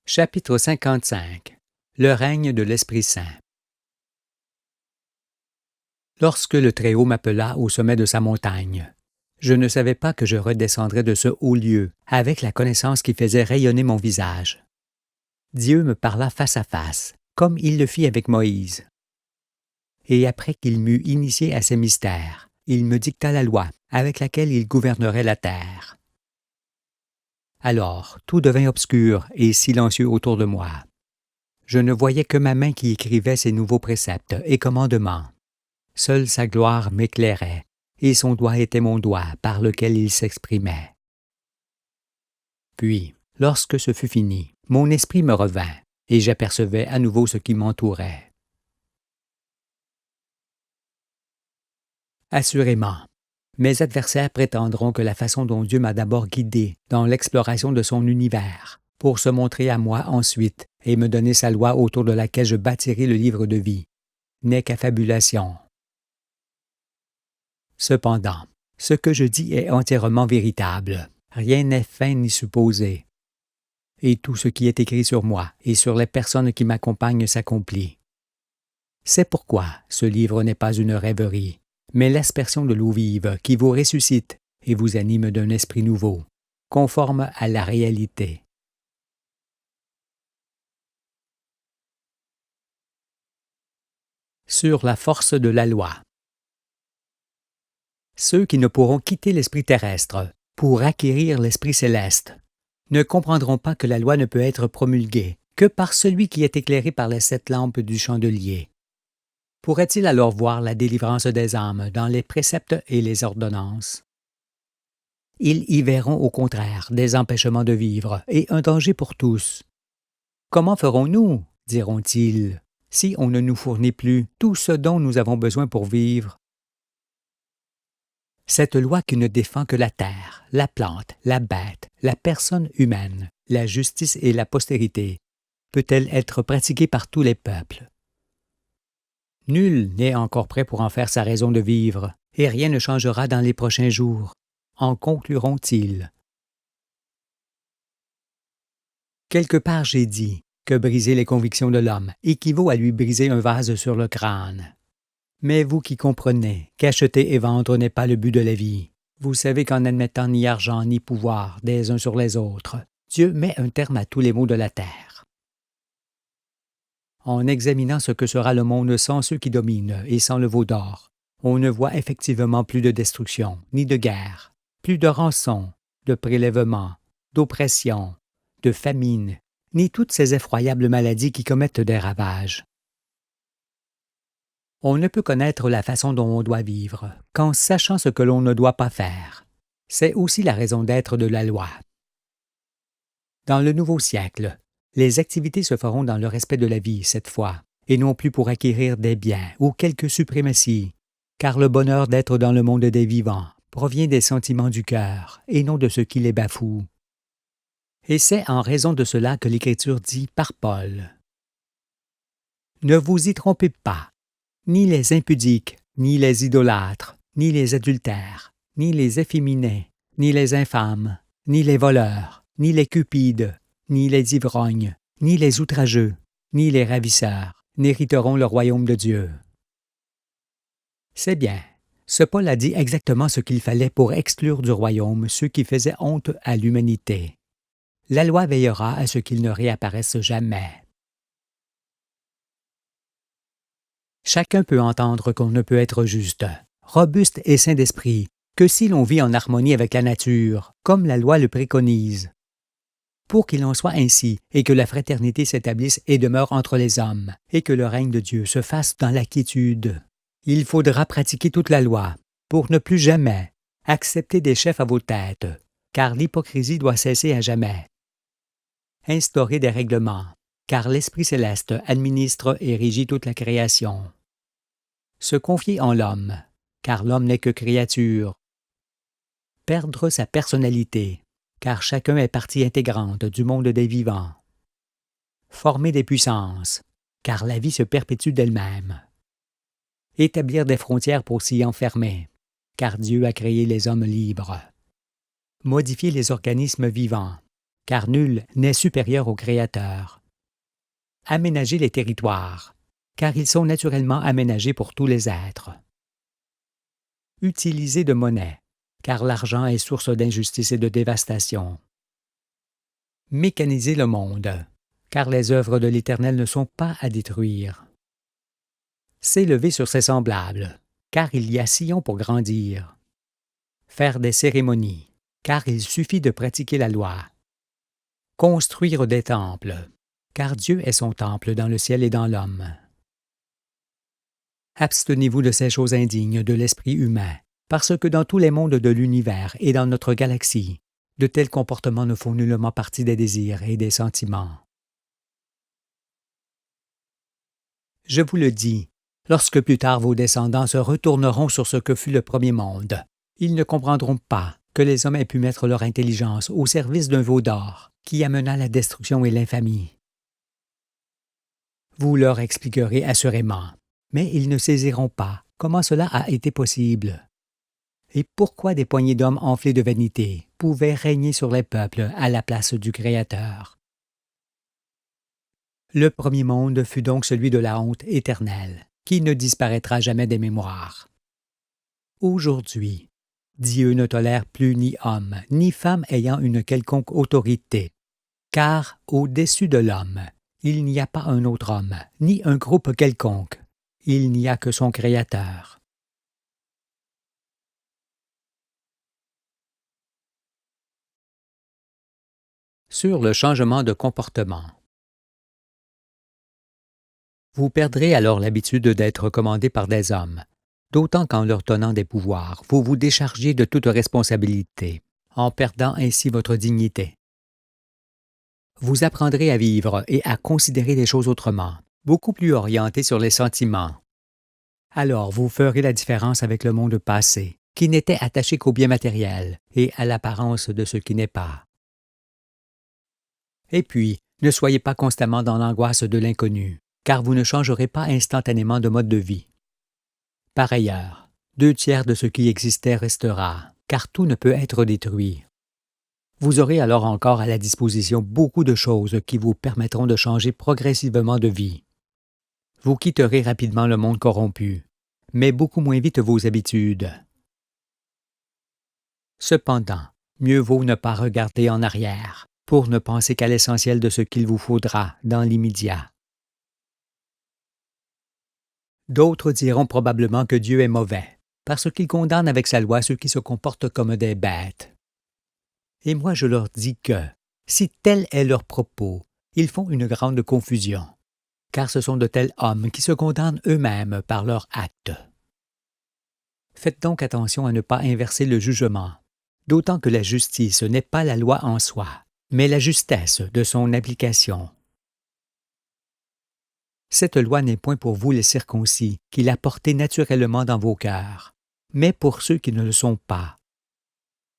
Chapitre 55. Le règne de l'Esprit Saint. Lorsque le Très-Haut m'appela au sommet de sa montagne, je ne savais pas que je redescendrais de ce haut lieu avec la connaissance qui faisait rayonner mon visage. Dieu me parla face à face, comme il le fit avec Moïse. Et après qu'il m'eut initié à ces mystères, il me dicta la loi avec laquelle il gouvernerait la terre. Alors tout devint obscur et silencieux autour de moi. Je ne voyais que ma main qui écrivait ces nouveaux préceptes et commandements. Seule sa gloire m'éclairait, et son doigt était mon doigt par lequel il s'exprimait. Puis, lorsque ce fut fini, mon esprit me revint, et j'apercevais à nouveau ce qui m'entourait. Assurément, mes adversaires prétendront que la façon dont Dieu m'a d'abord guidé dans l'exploration de son univers, pour se montrer à moi ensuite et me donner sa loi autour de laquelle je bâtirai le livre de vie, n'est qu'affabulation. Cependant, ce que je dis est entièrement véritable, rien n'est feint ni supposé. Et tout ce qui est écrit sur moi et sur les personnes qui m'accompagnent s'accomplit. C'est pourquoi ce livre n'est pas une rêverie, mais l'aspersion de l'eau vive qui vous ressuscite et vous anime d'un esprit nouveau, conforme à la réalité. Sur la force de la loi. Ceux qui ne pourront quitter l'esprit terrestre pour acquérir l'esprit céleste ne comprendront pas que la loi ne peut être promulguée que par celui qui est éclairé par les 7 lampes du chandelier. Pourrait-il alors voir la délivrance des âmes dans les préceptes et les ordonnances? Ils y verront au contraire des empêchements de vivre et un danger pour tous. Comment ferons-nous, diront-ils, si on ne nous fournit plus tout ce dont nous avons besoin pour vivre? Cette loi qui ne défend que la terre, la plante, la bête, la personne humaine, la justice et la postérité, peut-elle être pratiquée par tous les peuples? Nul n'est encore prêt pour en faire sa raison de vivre, et rien ne changera dans les prochains jours, en concluront-ils. Quelque part j'ai dit que briser les convictions de l'homme équivaut à lui briser un vase sur le crâne. Mais vous qui comprenez qu'acheter et vendre n'est pas le but de la vie, vous savez qu'en n'admettant ni argent ni pouvoir des uns sur les autres, Dieu met un terme à tous les maux de la terre. En examinant ce que sera le monde sans ceux qui dominent et sans le veau d'or, on ne voit effectivement plus de destruction, ni de guerre, plus de rançon, de prélèvement, d'oppression, de famine, ni toutes ces effroyables maladies qui commettent des ravages. On ne peut connaître la façon dont on doit vivre qu'en sachant ce que l'on ne doit pas faire. C'est aussi la raison d'être de la loi. Dans le nouveau siècle, les activités se feront dans le respect de la vie cette fois, et non plus pour acquérir des biens ou quelque suprématie, car le bonheur d'être dans le monde des vivants provient des sentiments du cœur et non de ce qui les bafoue. Et c'est en raison de cela que l'Écriture dit par Paul: « Ne vous y trompez pas. Ni les impudiques, ni les idolâtres, ni les adultères, ni les efféminés, ni les infâmes, ni les voleurs, ni les cupides, ni les ivrognes, ni les outrageux, ni les ravisseurs n'hériteront le royaume de Dieu. » C'est bien, ce Paul a dit exactement ce qu'il fallait pour exclure du royaume ceux qui faisaient honte à l'humanité. La loi veillera à ce qu'ils ne réapparaissent jamais. Chacun peut entendre qu'on ne peut être juste, robuste et saint d'esprit que si l'on vit en harmonie avec la nature, comme la loi le préconise. Pour qu'il en soit ainsi, et que la fraternité s'établisse et demeure entre les hommes, et que le règne de Dieu se fasse dans la quiétude, il faudra pratiquer toute la loi, pour ne plus jamais accepter des chefs à vos têtes, car l'hypocrisie doit cesser à jamais. Instaurer des règlements, car l'Esprit céleste administre et régit toute la création. Se confier en l'homme, car l'homme n'est que créature. Perdre sa personnalité, car chacun est partie intégrante du monde des vivants. Former des puissances, car la vie se perpétue d'elle-même. Établir des frontières pour s'y enfermer, car Dieu a créé les hommes libres. Modifier les organismes vivants, car nul n'est supérieur au Créateur. Aménager les territoires, car ils sont naturellement aménagés pour tous les êtres. Utiliser de monnaie, car l'argent est source d'injustice et de dévastation. Mécaniser le monde, car les œuvres de l'Éternel ne sont pas à détruire. S'élever sur ses semblables, car il y a Sion pour grandir. Faire des cérémonies, car il suffit de pratiquer la loi. Construire des temples, car Dieu est son temple dans le ciel et dans l'homme. Abstenez-vous de ces choses indignes de l'esprit humain, parce que dans tous les mondes de l'univers et dans notre galaxie, de tels comportements ne font nullement partie des désirs et des sentiments. Je vous le dis, lorsque plus tard vos descendants se retourneront sur ce que fut le premier monde, ils ne comprendront pas que les hommes aient pu mettre leur intelligence au service d'un veau d'or qui amena la destruction et l'infamie. Vous leur expliquerez assurément, mais ils ne saisiront pas comment cela a été possible. Et pourquoi des poignées d'hommes enflés de vanité pouvaient régner sur les peuples à la place du Créateur. Le premier monde fut donc celui de la honte éternelle, qui ne disparaîtra jamais des mémoires. Aujourd'hui, Dieu ne tolère plus ni homme, ni femme ayant une quelconque autorité, car au-dessus de l'homme, il n'y a pas un autre homme, ni un groupe quelconque, il n'y a que son Créateur. Sur le changement de comportement. Vous perdrez alors l'habitude d'être commandé par des hommes, d'autant qu'en leur donnant des pouvoirs, vous vous déchargiez de toute responsabilité, en perdant ainsi votre dignité. Vous apprendrez à vivre et à considérer les choses autrement, beaucoup plus orientés sur les sentiments. Alors vous ferez la différence avec le monde passé, qui n'était attaché qu'au bien matériel et à l'apparence de ce qui n'est pas. Et puis, ne soyez pas constamment dans l'angoisse de l'inconnu, car vous ne changerez pas instantanément de mode de vie. Par ailleurs, 2/3 de ce qui existait restera, car tout ne peut être détruit. Vous aurez alors encore à la disposition beaucoup de choses qui vous permettront de changer progressivement de vie. Vous quitterez rapidement le monde corrompu, mais beaucoup moins vite vos habitudes. Cependant, mieux vaut ne pas regarder en arrière, pour ne penser qu'à l'essentiel de ce qu'il vous faudra dans l'immédiat. D'autres diront probablement que Dieu est mauvais, parce qu'il condamne avec sa loi ceux qui se comportent comme des bêtes. Et moi je leur dis que, si tel est leur propos, ils font une grande confusion, car ce sont de tels hommes qui se condamnent eux-mêmes par leurs actes. Faites donc attention à ne pas inverser le jugement, d'autant que la justice n'est pas la loi en soi, mais la justesse de son application. Cette loi n'est point pour vous les circoncis, qui la portez naturellement dans vos cœurs, mais pour ceux qui ne le sont pas.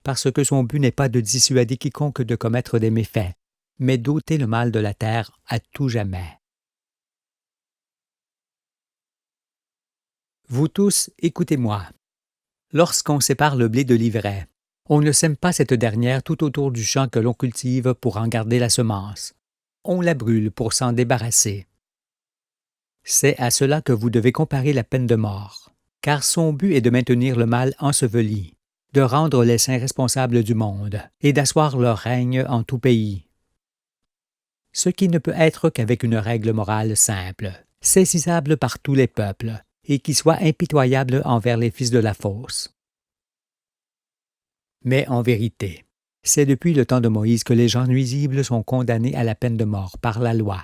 Parce que son but n'est pas de dissuader quiconque de commettre des méfaits, mais d'ôter le mal de la terre à tout jamais. Vous tous, écoutez-moi. Lorsqu'on sépare le blé de l'ivraie, on ne sème pas cette dernière tout autour du champ que l'on cultive pour en garder la semence. On la brûle pour s'en débarrasser. C'est à cela que vous devez comparer la peine de mort, car son but est de maintenir le mal enseveli, de rendre les saints responsables du monde et d'asseoir leur règne en tout pays. Ce qui ne peut être qu'avec une règle morale simple, saisissable par tous les peuples, et qui soit impitoyable envers les fils de la fausse. Mais en vérité, c'est depuis le temps de Moïse que les gens nuisibles sont condamnés à la peine de mort par la loi.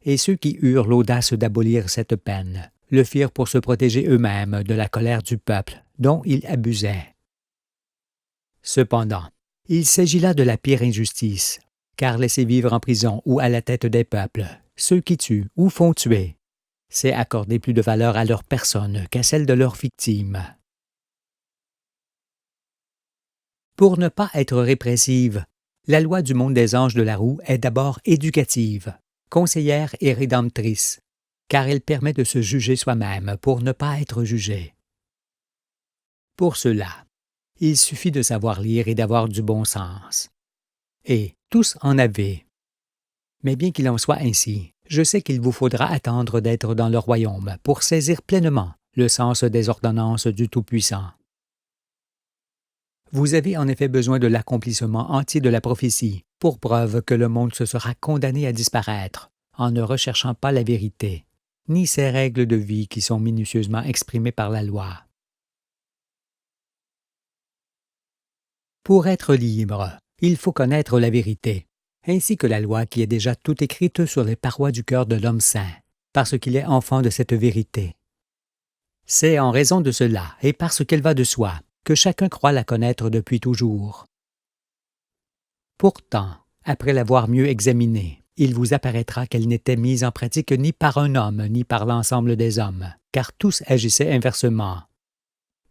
Et ceux qui eurent l'audace d'abolir cette peine le firent pour se protéger eux-mêmes de la colère du peuple dont ils abusaient. Cependant, il s'agit là de la pire injustice, car laisser vivre en prison ou à la tête des peuples ceux qui tuent ou font tuer, c'est accorder plus de valeur à leur personne qu'à celle de leurs victimes. Pour ne pas être répressive, la loi du monde des anges de la roue est d'abord éducative, conseillère et rédemptrice, car elle permet de se juger soi-même pour ne pas être jugé. Pour cela, il suffit de savoir lire et d'avoir du bon sens. et tous en avaient. Mais bien qu'il en soit ainsi, je sais qu'il vous faudra attendre d'être dans le royaume pour saisir pleinement le sens des ordonnances du Tout-Puissant. Vous avez en effet besoin de l'accomplissement entier de la prophétie, pour preuve que le monde se sera condamné à disparaître, en ne recherchant pas la vérité, ni ces règles de vie qui sont minutieusement exprimées par la loi. Pour être libre, il faut connaître la vérité, ainsi que la loi qui est déjà toute écrite sur les parois du cœur de l'homme saint, parce qu'il est enfant de cette vérité. C'est en raison de cela, et parce qu'elle va de soi, que chacun croit la connaître depuis toujours. Pourtant, après l'avoir mieux examinée, il vous apparaîtra qu'elle n'était mise en pratique ni par un homme, ni par l'ensemble des hommes, car tous agissaient inversement.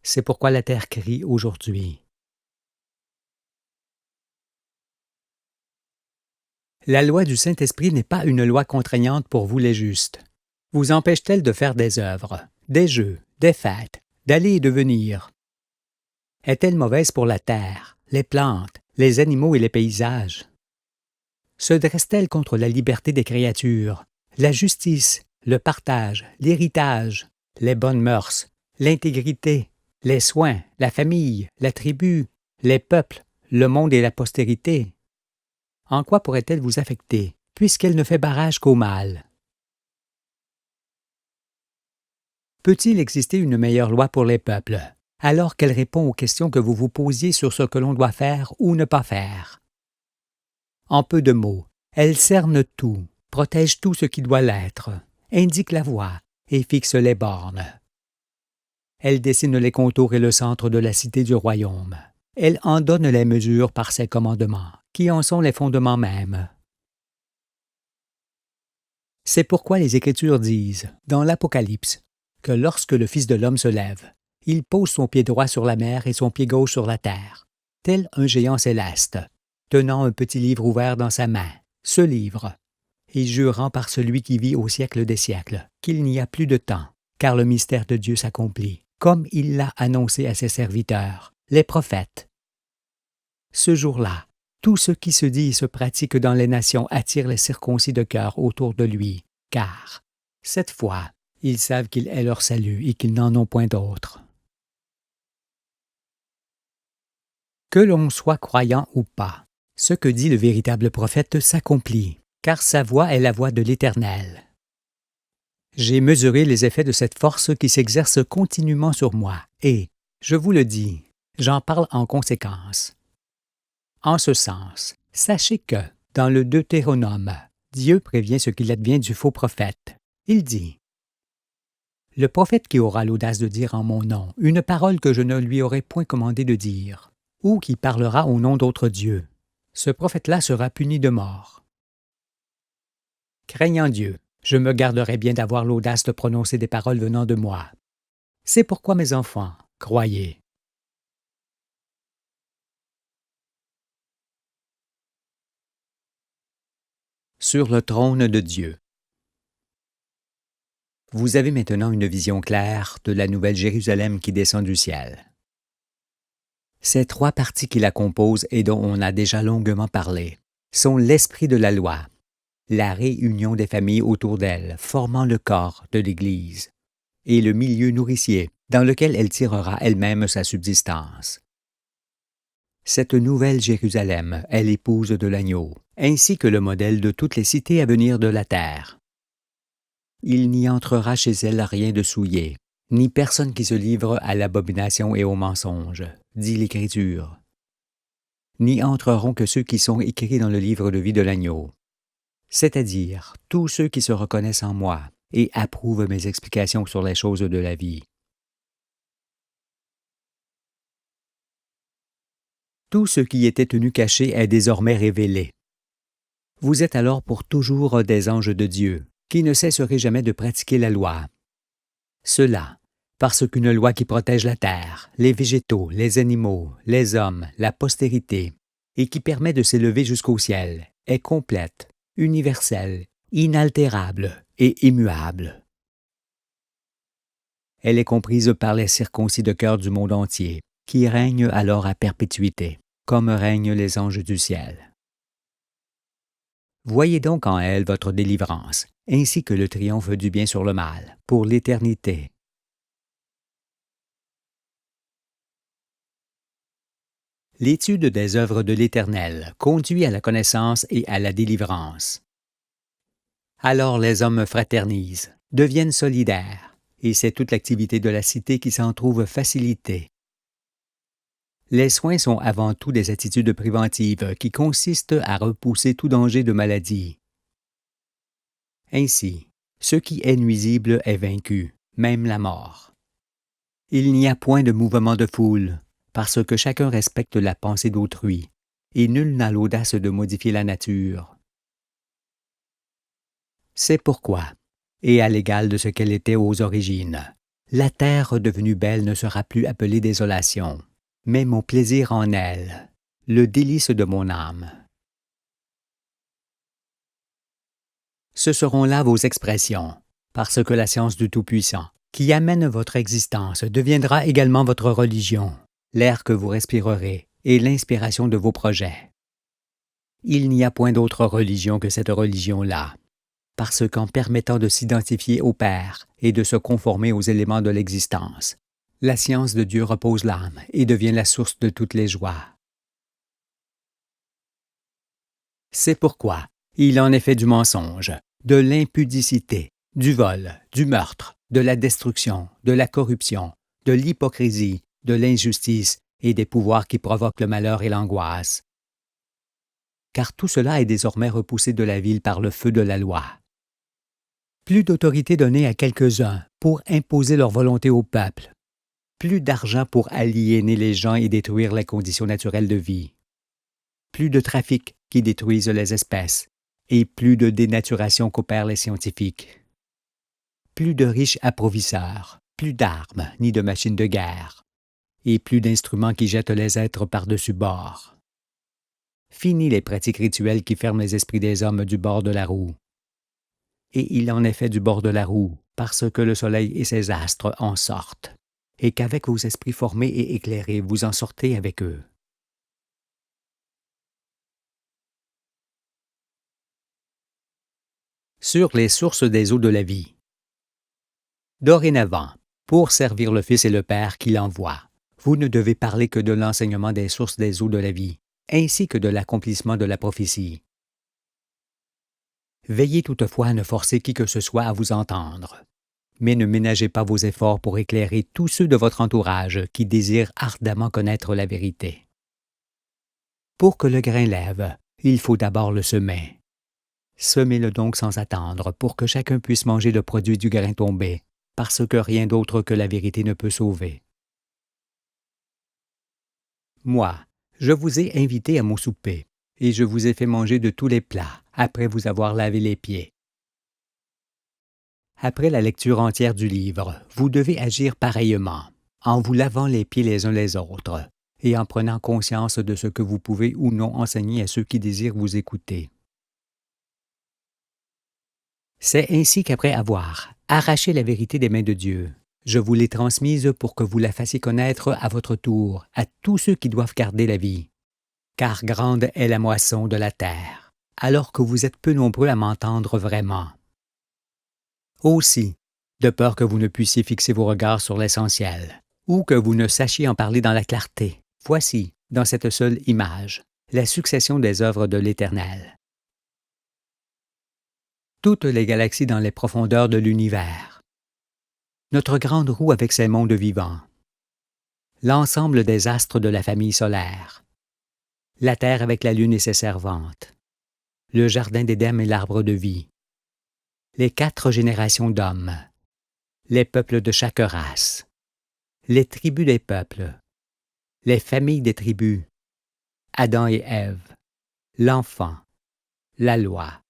C'est pourquoi la terre crie aujourd'hui. La loi du Saint-Esprit n'est pas une loi contraignante pour vous les justes. Vous empêche-t-elle de faire des œuvres, des jeux, des fêtes, d'aller et de venir? Est-elle mauvaise pour la terre, les plantes, les animaux et les paysages? Se dresse-t-elle contre la liberté des créatures, la justice, le partage, l'héritage, les bonnes mœurs, l'intégrité, les soins, la famille, la tribu, les peuples, le monde et la postérité? En quoi pourrait-elle vous affecter, puisqu'elle ne fait barrage qu'au mal? Peut-il exister une meilleure loi pour les peuples, alors qu'elle répond aux questions que vous vous posiez sur ce que l'on doit faire ou ne pas faire? En peu de mots, elle cerne tout, protège tout ce qui doit l'être, indique la voie et fixe les bornes. Elle dessine les contours et le centre de la cité du royaume. Elle en donne les mesures par ses commandements, qui en sont les fondements mêmes. C'est pourquoi les Écritures disent, dans l'Apocalypse, que lorsque le Fils de l'homme se lève, il pose son pied droit sur la mer et son pied gauche sur la terre, tel un géant céleste, tenant un petit livre ouvert dans sa main, ce livre, et jurant par celui qui vit au siècle des siècles, qu'il n'y a plus de temps, car le mystère de Dieu s'accomplit, comme il l'a annoncé à ses serviteurs, les prophètes. Ce jour-là, tout ce qui se dit et se pratique dans les nations attire les circoncis de cœur autour de lui, car, cette fois, ils savent qu'il est leur salut et qu'ils n'en ont point d'autre. Que l'on soit croyant ou pas, ce que dit le véritable prophète s'accomplit, car sa voix est la voix de l'Éternel. J'ai mesuré les effets de cette force qui s'exerce continuellement sur moi, et, je vous le dis, j'en parle en conséquence. En ce sens, sachez que, dans le Deutéronome, Dieu prévient ce qu'il advient du faux prophète. Il dit: « Le prophète qui aura l'audace de dire en mon nom une parole que je ne lui aurai point commandé de dire, ou qui parlera au nom d'autres dieux, ce prophète-là sera puni de mort. » Craignant Dieu, je me garderai bien d'avoir l'audace de prononcer des paroles venant de moi. C'est pourquoi, mes enfants, croyez. Sur le trône de Dieu. Vous avez maintenant une vision claire de la nouvelle Jérusalem qui descend du ciel. Ces trois parties qui la composent et dont on a déjà longuement parlé sont l'esprit de la loi, la réunion des familles autour d'elle formant le corps de l'Église, et le milieu nourricier dans lequel elle tirera elle-même sa subsistance. Cette nouvelle Jérusalem est l'épouse de l'agneau, ainsi que le modèle de toutes les cités à venir de la terre. Il n'y entrera chez elle rien de souillé, ni personne qui se livre à l'abomination et au mensonge, dit l'Écriture. N'y entreront que ceux qui sont écrits dans le livre de vie de l'agneau, c'est-à-dire tous ceux qui se reconnaissent en moi et approuvent mes explications sur les choses de la vie. Tout ce qui était tenu caché est désormais révélé. Vous êtes alors pour toujours des anges de Dieu, qui ne cesserez jamais de pratiquer la loi. Cela, parce qu'une loi qui protège la terre, les végétaux, les animaux, les hommes, la postérité, et qui permet de s'élever jusqu'au ciel, est complète, universelle, inaltérable et immuable. Elle est comprise par les circoncis de cœur du monde entier, qui règnent alors à perpétuité, comme règnent les anges du ciel. Voyez donc en elle votre délivrance, ainsi que le triomphe du bien sur le mal, pour l'éternité. L'étude des œuvres de l'Éternel conduit à la connaissance et à la délivrance. Alors les hommes fraternisent, deviennent solidaires, et c'est toute l'activité de la cité qui s'en trouve facilitée. Les soins sont avant tout des attitudes préventives qui consistent à repousser tout danger de maladie. Ainsi, ce qui est nuisible est vaincu, même la mort. Il n'y a point de mouvement de foule, parce que chacun respecte la pensée d'autrui, et nul n'a l'audace de modifier la nature. C'est pourquoi, et à l'égal de ce qu'elle était aux origines, la terre redevenue belle ne sera plus appelée désolation, mais mon plaisir en elle, le délice de mon âme. Ce seront là vos expressions, parce que la science du Tout-Puissant, qui amène votre existence, deviendra également votre religion, l'air que vous respirerez et l'inspiration de vos projets. Il n'y a point d'autre religion que cette religion-là, parce qu'en permettant de s'identifier au Père et de se conformer aux éléments de l'existence, la science de Dieu repose l'âme et devient la source de toutes les joies. C'est pourquoi il en est fait du mensonge, de l'impudicité, du vol, du meurtre, de la destruction, de la corruption, de l'hypocrisie, de l'injustice et des pouvoirs qui provoquent le malheur et l'angoisse. Car tout cela est désormais repoussé de la ville par le feu de la loi. Plus d'autorité donnée à quelques-uns pour imposer leur volonté au peuple. Plus d'argent pour aliéner les gens et détruire les conditions naturelles de vie. Plus de trafic qui détruisent les espèces, et plus de dénaturation qu'opèrent les scientifiques. Plus de riches approvisseurs, plus d'armes ni de machines de guerre, et plus d'instruments qui jettent les êtres par-dessus bord. Fini les pratiques rituelles qui ferment les esprits des hommes du bord de la roue. Et il en est fait du bord de la roue, parce que le soleil et ses astres en sortent, et qu'avec vos esprits formés et éclairés, vous en sortez avec eux. Sur les sources des eaux de la vie. Dorénavant, pour servir le Fils et le Père qui l'envoie, vous ne devez parler que de l'enseignement des sources des eaux de la vie, ainsi que de l'accomplissement de la prophétie. Veillez toutefois à ne forcer qui que ce soit à vous entendre, mais ne ménagez pas vos efforts pour éclairer tous ceux de votre entourage qui désirent ardemment connaître la vérité. Pour que le grain lève, il faut d'abord le semer. Semez-le donc sans attendre pour que chacun puisse manger le produit du grain tombé, parce que rien d'autre que la vérité ne peut sauver. Moi, je vous ai invité à mon souper, et je vous ai fait manger de tous les plats, après vous avoir lavé les pieds. Après la lecture entière du livre, vous devez agir pareillement, en vous lavant les pieds les uns les autres, et en prenant conscience de ce que vous pouvez ou non enseigner à ceux qui désirent vous écouter. C'est ainsi qu'après avoir arraché la vérité des mains de Dieu, je vous l'ai transmise pour que vous la fassiez connaître à votre tour à tous ceux qui doivent garder la vie. Car grande est la moisson de la terre, alors que vous êtes peu nombreux à m'entendre vraiment. Aussi, de peur que vous ne puissiez fixer vos regards sur l'essentiel, ou que vous ne sachiez en parler dans la clarté, voici, dans cette seule image, la succession des œuvres de l'Éternel. Toutes les galaxies dans les profondeurs de l'univers. Notre grande roue avec ses mondes vivants. L'ensemble des astres de la famille solaire. La terre avec la lune et ses servantes, le jardin d'Éden et l'arbre de vie, les 4 générations d'hommes, les peuples de chaque race, les tribus des peuples, les familles des tribus, Adam et Ève, l'enfant, la loi.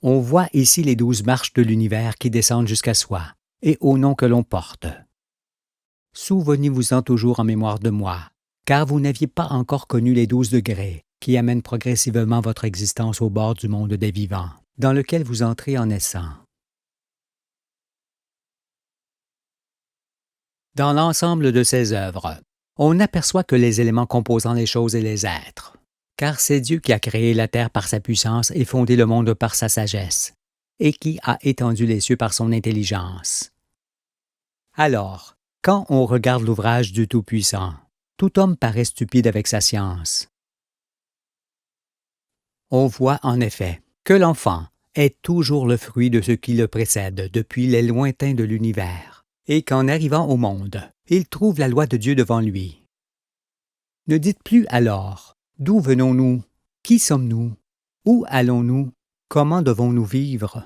On voit ici les 12 marches de l'univers qui descendent jusqu'à soi, et au nom que l'on porte. Souvenez-vous-en toujours en mémoire de moi, car vous n'aviez pas encore connu les 12 degrés qui amènent progressivement votre existence au bord du monde des vivants, dans lequel vous entrez en naissant. Dans l'ensemble de ces œuvres, on aperçoit que les éléments composant les choses et les êtres. Car c'est Dieu qui a créé la terre par sa puissance et fondé le monde par sa sagesse, et qui a étendu les cieux par son intelligence. Alors, quand on regarde l'ouvrage du Tout-Puissant, tout homme paraît stupide avec sa science. On voit en effet que l'enfant est toujours le fruit de ce qui le précède depuis les lointains de l'univers, et qu'en arrivant au monde, il trouve la loi de Dieu devant lui. Ne dites plus alors « D'où venons-nous? Qui sommes-nous? Où allons-nous? Comment devons-nous vivre? »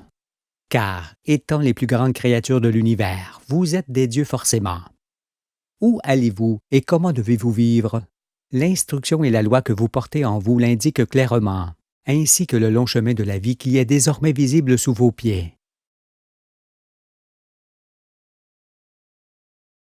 Car, étant les plus grandes créatures de l'univers, vous êtes des dieux forcément. Où allez-vous et comment devez-vous vivre? L'instruction et la loi que vous portez en vous l'indiquent clairement, ainsi que le long chemin de la vie qui est désormais visible sous vos pieds.